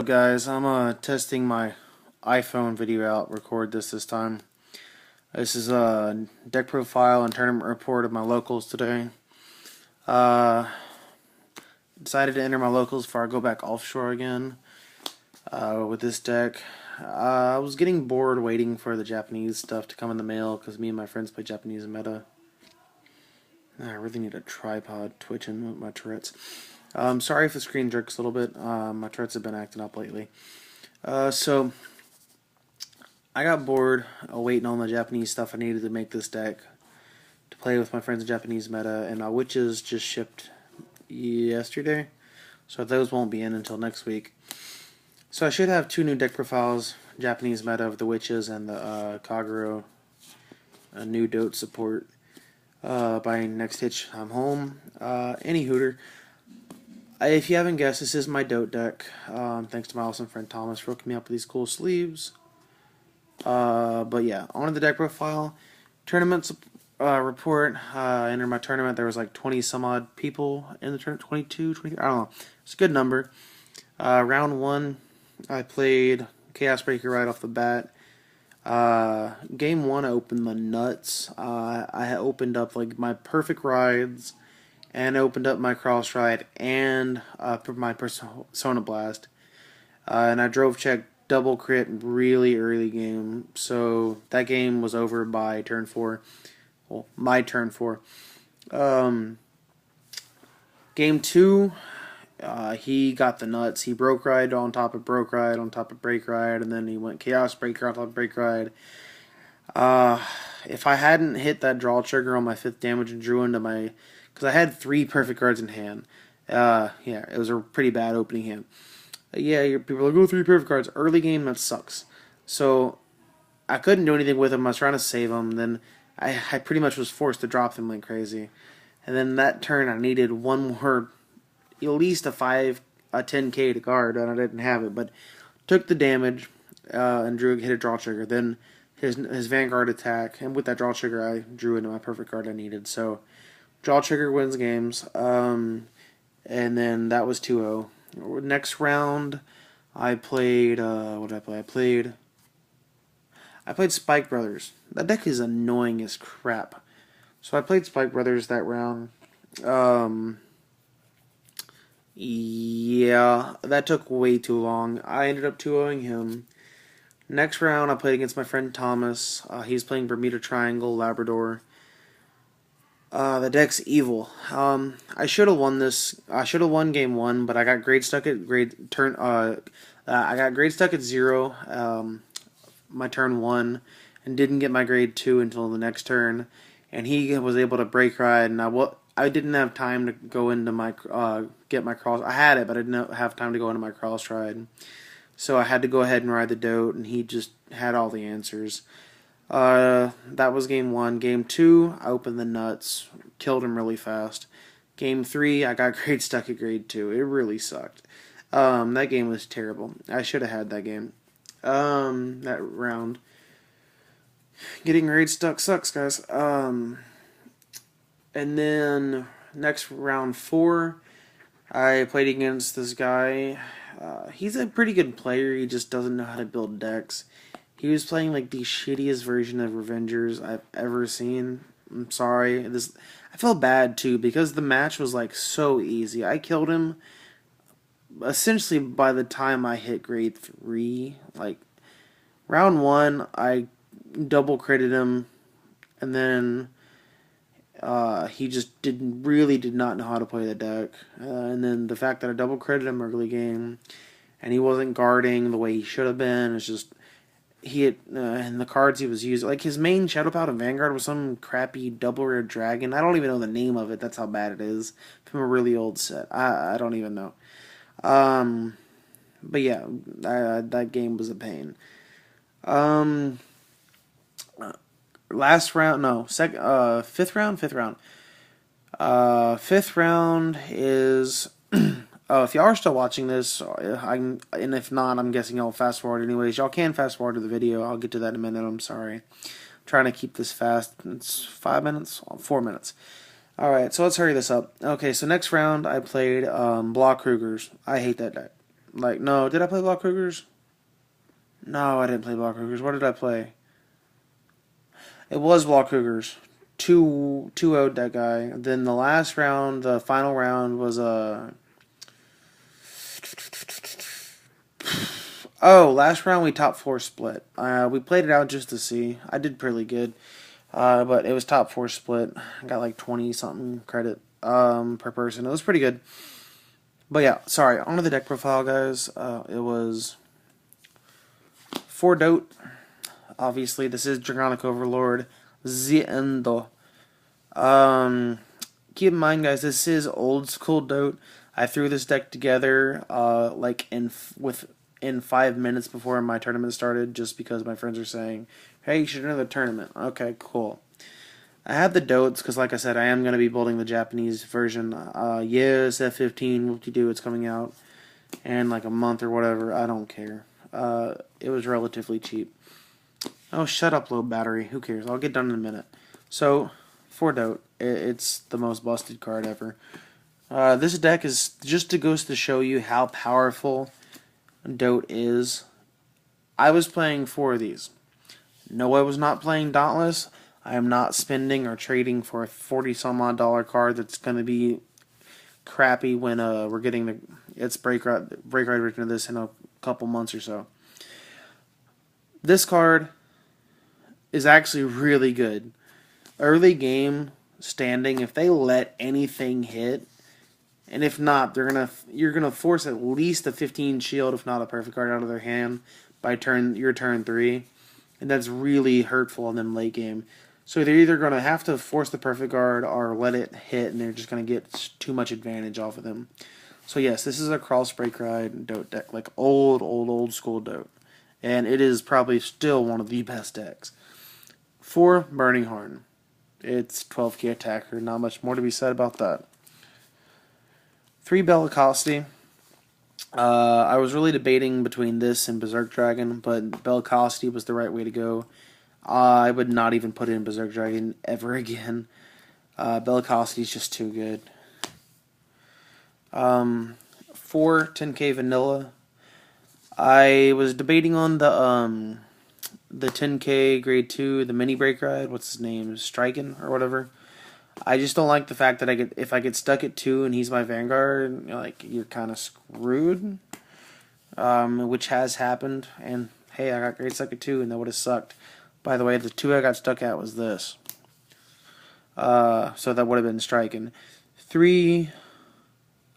Guys, I'm testing my iPhone video out, record this time. This is a deck profile and tournament report of my locals today. Decided to enter my locals before I go back offshore again with this deck. I was getting bored waiting for the Japanese stuff to come in the mail because me and my friends play Japanese meta. I really need a tripod twitching with my Tourette's. Sorry if the screen jerks a little bit. My Tourette's have been acting up lately. So I got bored waiting on the Japanese stuff I needed to make this deck to play with my friends in Japanese meta, and Witches just shipped yesterday, so those won't be in until next week. So I should have two new deck profiles, Japanese meta of the Witches and the Kagero, a new DOTE support by next hitch I'm home. Any hooter. If you haven't guessed, this is my DOTE deck. Thanks to my awesome friend Thomas for hooking me up with these cool sleeves. But yeah, on to the deck profile. Tournament report. Entered my tournament. There was like 20 some odd people in the tournament. 22, 23. I don't know. It's a good number. Round 1, I played Chaos Breaker right off the bat. Game 1, I opened the nuts. I opened up like my perfect rides, and opened up my cross ride and my Persona Blast. And I drove check double crit really early game. So that game was over by turn 4. Well, my turn 4. Game 2, he got the nuts. He broke ride on top of broke ride on top of break ride, and then he went Chaos Breaker on top of break ride. If I hadn't hit that draw trigger on my 5th damage and drew into my... Because I had 3 perfect cards in hand. Yeah, it was a pretty bad opening hand. Yeah, people are like, oh, 3 perfect cards. Early game, that sucks. So, I couldn't do anything with them. I was trying to save them. Then, I pretty much was forced to drop them like crazy. And then that turn, I needed one more, at least a 10k to guard, and I didn't have it. But, took the damage, and hit a draw trigger. Then, his Vanguard attack, and with that draw trigger, I drew into my perfect card I needed. So, draw trigger wins games, and then that was 2-0. Next round, I played, what did I play? I played Spike Brothers. That deck is annoying as crap. So I played Spike Brothers that round. Yeah, that took way too long. I ended up 2-0ing him. Next round, I played against my friend Thomas. He's playing Bermuda Triangle, Labrador. The deck's evil. I should have won this. I should have won game 1, but I got grade stuck at I got grade stuck at 0. My turn 1, and didn't get my grade 2 until the next turn. And he was able to break ride, and I didn't have time to go into my get my cross. I had it, but I didn't have time to go into my cross ride. So I had to go ahead and ride the DOTE, and he just had all the answers. That was game 1. Game 2, I opened the nuts, killed him really fast. Game 3, I got grade stuck at grade 2. It really sucked. That game was terrible. I should have had that game. That round. Getting grade stuck sucks, guys. And then next round 4, I played against this guy. He's a pretty good player. He just doesn't know how to build decks. He was playing like the shittiest version of Revengers I've ever seen. I'm sorry. I feel bad too because the match was like so easy. I killed him essentially by the time I hit grade 3. Like round 1, I double critted him, and then he just did not know how to play the deck. And then the fact that I double critted him early game, and he wasn't guarding the way he should have been, it's just. He had, and the cards he was using, like his main Shadow Paladin Vanguard was some crappy double rare dragon. I don't even know the name of it. That's how bad it is from a really old set. I don't even know. But yeah, that game was a pain. Last round, no, fifth round. Fifth round is. If y'all are still watching this, and if not, I'm guessing y'all fast forward anyways. Y'all can fast forward to the video. I'll get to that in a minute. I'm sorry. I'm trying to keep this fast. It's 5 minutes? 4 minutes. Alright, so let's hurry this up. Okay, so next round I played Block Krugers. I hate that deck. Like, no, did I play Block Cougars? No, I didn't play Block Cougars. What did I play? It was Block Cougars. 2-0'd that guy. Then the last round, the final round was oh, last round we top 4 split. We played it out just to see. I did pretty good. But it was top 4 split. I got like 20 something credit per person. It was pretty good. But yeah, sorry. On to the deck profile, guys. It was 4 DOTE. Obviously, this is Dragonic Overlord. The Endo. Keep in mind, guys, this is old school DOTE. I threw this deck together like in 5 minutes before my tournament started, just because my friends are saying, "Hey, you should enter the tournament." Okay, cool. I had the DOTEs because, like I said, I am going to be building the Japanese version. Yes, F15, whoop-de-doo, it's coming out in like a month or whatever. I don't care. It was relatively cheap. Oh, shut up, low battery. Who cares? I'll get done in a minute. So, for DOTE, it's the most busted card ever. This deck is just goes to show you how powerful DOTE is. I was playing 4 of these. No, I was not playing Dauntless. I am not spending or trading for a $40-some-odd card that's going to be crappy when we're getting its break ride version of this in a couple months or so. This card is actually really good. Early game standing, if they let anything hit, and if not, you're gonna force at least a 15 shield, if not a perfect card, out of their hand by your turn 3, and that's really hurtful in them late game. So they're either gonna have to force the perfect guard or let it hit, and they're just gonna get too much advantage off of them. So yes, this is a Crawl Spray Ride DOTE deck, like old school DOTE, and it is probably still one of the best decks. 4 Burning Horn. It's 12k attacker. Not much more to be said about that. 3 Bellicosity. I was really debating between this and Berserk Dragon, but Bellicosity was the right way to go. I would not even put in Berserk Dragon ever again. Bellicosity is just too good. 4 10k Vanilla. I was debating on the 10k grade 2, the mini break ride. What's his name? Striken or whatever. I just don't like the fact that if I get stuck at 2 and he's my Vanguard, you're kind of screwed. Which has happened. And hey, I got grade stuck at 2, and that would have sucked. By the way, the 2 I got stuck at was this. So that would have been Striking. 3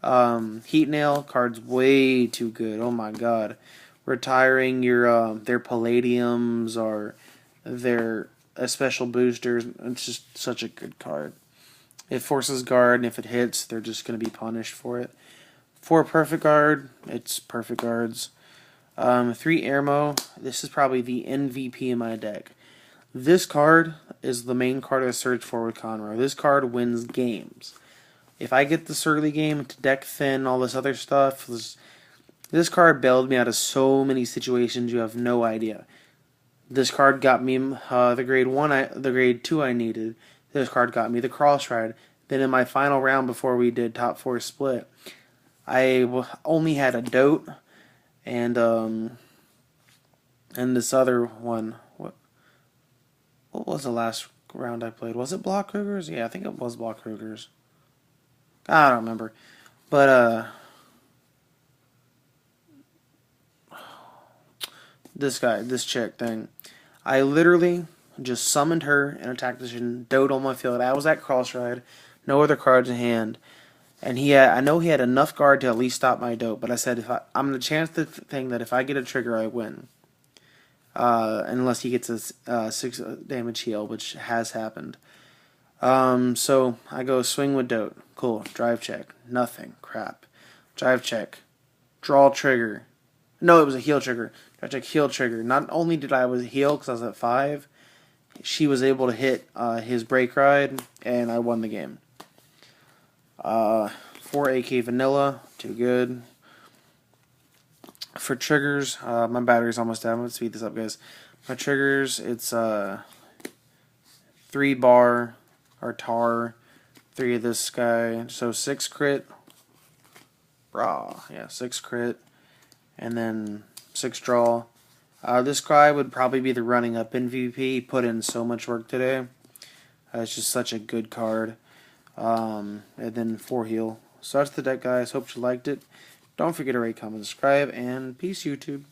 Heat Nail. Card's way too good. Oh my god. Retiring their Palladiums or their special boosters. It's just such a good card. It forces guard, and if it hits, they're just going to be punished for it. 4 Perfect Guard. It's Perfect Guards. 3 Airmo. This is probably the MVP in my deck. This card is the main card I search for with Conroe. This card wins games. If I get this early game to deck thin, all this other stuff, this card bailed me out of so many situations you have no idea. This card got me the grade 2 I needed. This card got me the cross ride. Then in my final round before we did top 4 split, I only had a DOTE and this other one. What was the last round I played? Was it Block Cougars? Yeah, I think it was Block Cougars. I don't remember. But this chick thing, I literally just summoned her and attack position, DOTE on my field. I was at cross ride, no other cards in hand, and I know he had enough guard to at least stop my DOTE. But I said, I'm gonna chance the thing that if I get a trigger, I win. Unless he gets a 6 damage heal, which has happened. So I go swing with DOTE. Cool. Drive check. Nothing. Crap. Drive check. Draw trigger. No, it was a heal trigger. Drive check. Heal trigger. Not only did I heal because I was at 5, she was able to hit his break ride, and I won the game. 4 AK Vanilla. Too good. For triggers, my battery's almost down. Let's speed this up, guys. My triggers, it's 3 bar or tar, 3 of this guy, so 6 crit. Rah, yeah, 6 crit. and then 6 draw. This guy would probably be the running up in PvP. He put in so much work today. It's just such a good card. And then 4 heal. So that's the deck, guys. Hope you liked it. Don't forget to rate, comment, subscribe, and peace, YouTube.